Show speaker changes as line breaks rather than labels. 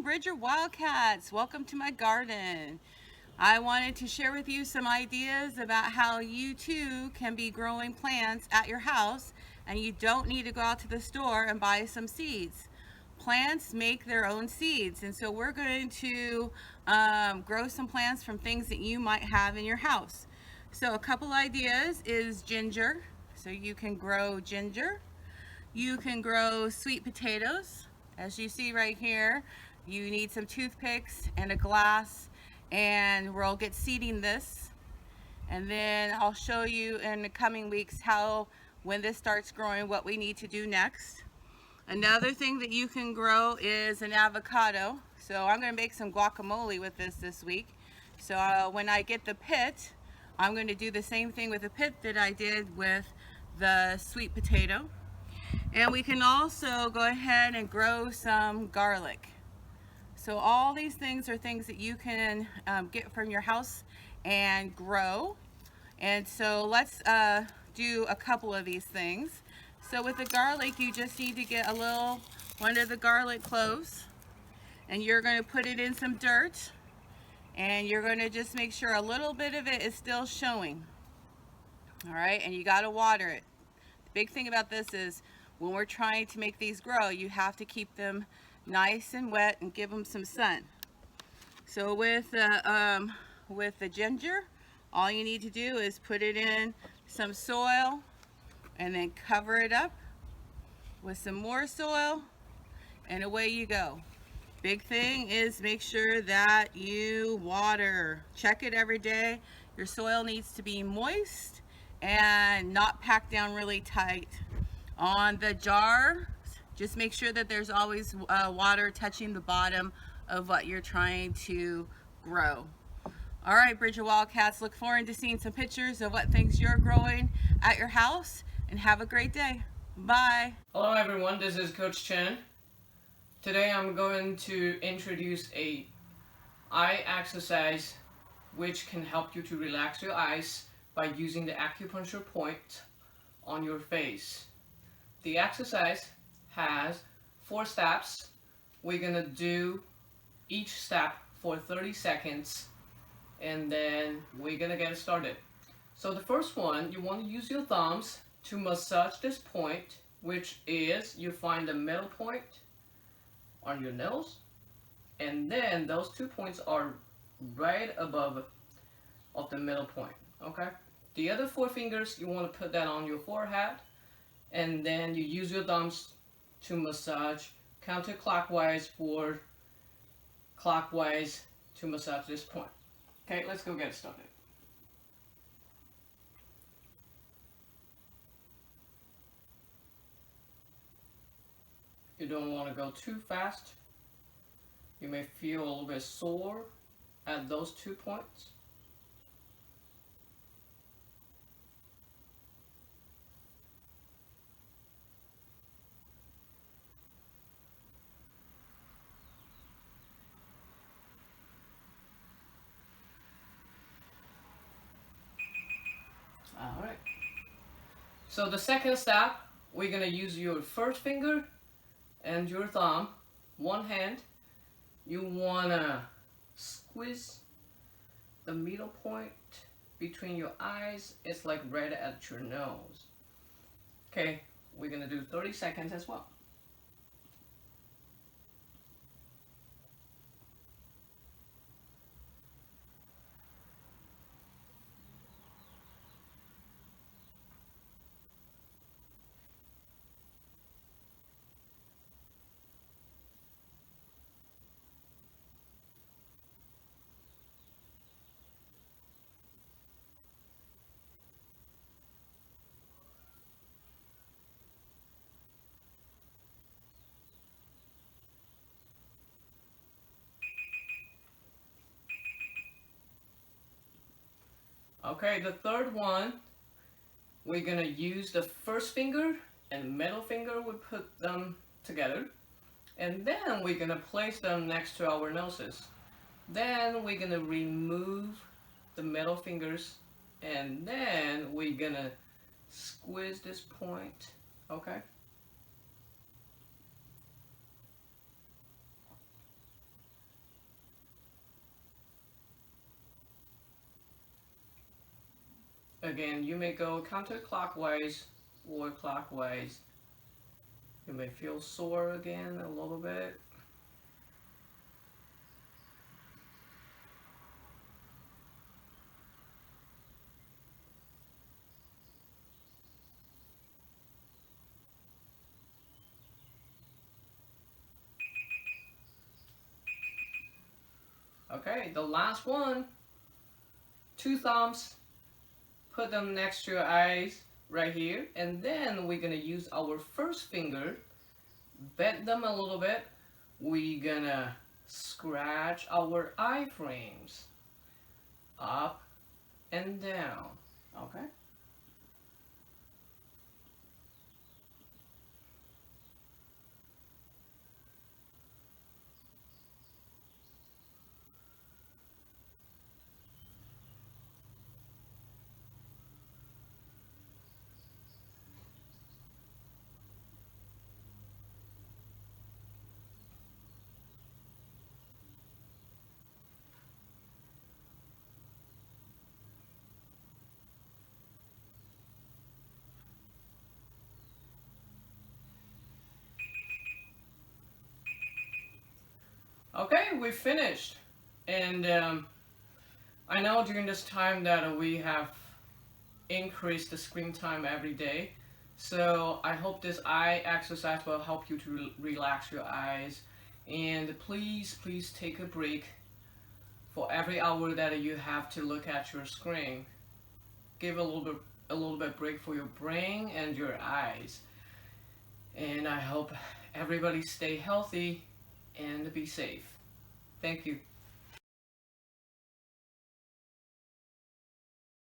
Bridger Wildcats. Welcome to my garden. I wanted to share with you some ideas about how you too can be growing plants at your house and you don't need to go out to the store and buy some seeds. Plants make their own seeds, and so we're going to grow some plants from things that you might have in your house. So a couple ideas is ginger. So you can grow ginger. You can grow sweet potatoes. As you see right here, you need some toothpicks and a glass, and we'll get seeding this. And then I'll show you in the coming weeks how, when this starts growing, what we need to do next. Another thing that you can grow is an avocado. So I'm going to make some guacamole with this week. So when I get the pit, I'm going to do the same thing with the pit that I did with the sweet potato. And we can also go ahead and grow some garlic. So all these things are things that you can get from your house and grow. And so let's do a couple of these things. So with the garlic, you just need to get one of the garlic cloves, and you're going to put it in some dirt, and you're going to just make sure a little bit of it is still showing. All right, and you got to water it. The big thing about this is when we're trying to make these grow, you have to keep them nice and wet and give them some sun. So with the ginger, all you need to do is put it in some soil and then cover it up with some more soil, and away you go. Big thing is make sure that you water. Check it every day. Your soil needs to be moist and not packed down really tight. On the jar, just make sure that there's always water touching the bottom of what you're trying to grow. All right, Bridger Wildcats, look forward to seeing some pictures of what things you're growing at your house, and have a great day. Bye.
Hello everyone, this is Coach Chen. Today I'm going to introduce a eye exercise which can help you to relax your eyes by using the acupuncture point on your face. The exercise has 4 steps. We're gonna do each step for 30 seconds and then we're gonna get started. So the first one, you want to use your thumbs to massage this point, which is you find the middle point on your nose, and then those 2 points are right above of the middle point. Okay, the other 4 fingers you want to put that on your forehead, and then you use your thumbs to massage counterclockwise or clockwise to massage this point. Okay, let's go get started. You don't want to go too fast. You may feel a little bit sore at those 2 points. Alright. So the second step, we're going to use your first finger and your thumb, one hand. You want to squeeze the middle point between your eyes. It's like right at your nose. Okay, we're going to do 30 seconds as well. Okay, the third one, we're gonna use the first finger and middle finger, we put them together, and then we're gonna place them next to our noses. Then we're gonna remove the middle fingers, and then we're gonna squeeze this point. Okay, Again, you may go counterclockwise or clockwise. You may feel sore again a little bit. Okay, the last one. 2 thumbs. Put them next to your eyes right here. And then we're gonna use our first finger. Bend them a little bit. We're gonna scratch our eye frames. Up and down. Okay? Okay, we finished. And I know during this time that we have increased the screen time every day. So I hope this eye exercise will help you to relax your eyes. And please take a break for every hour that you have to look at your screen. Give a little bit break for your brain and your eyes. And I hope everybody stay healthy and be safe. Thank you.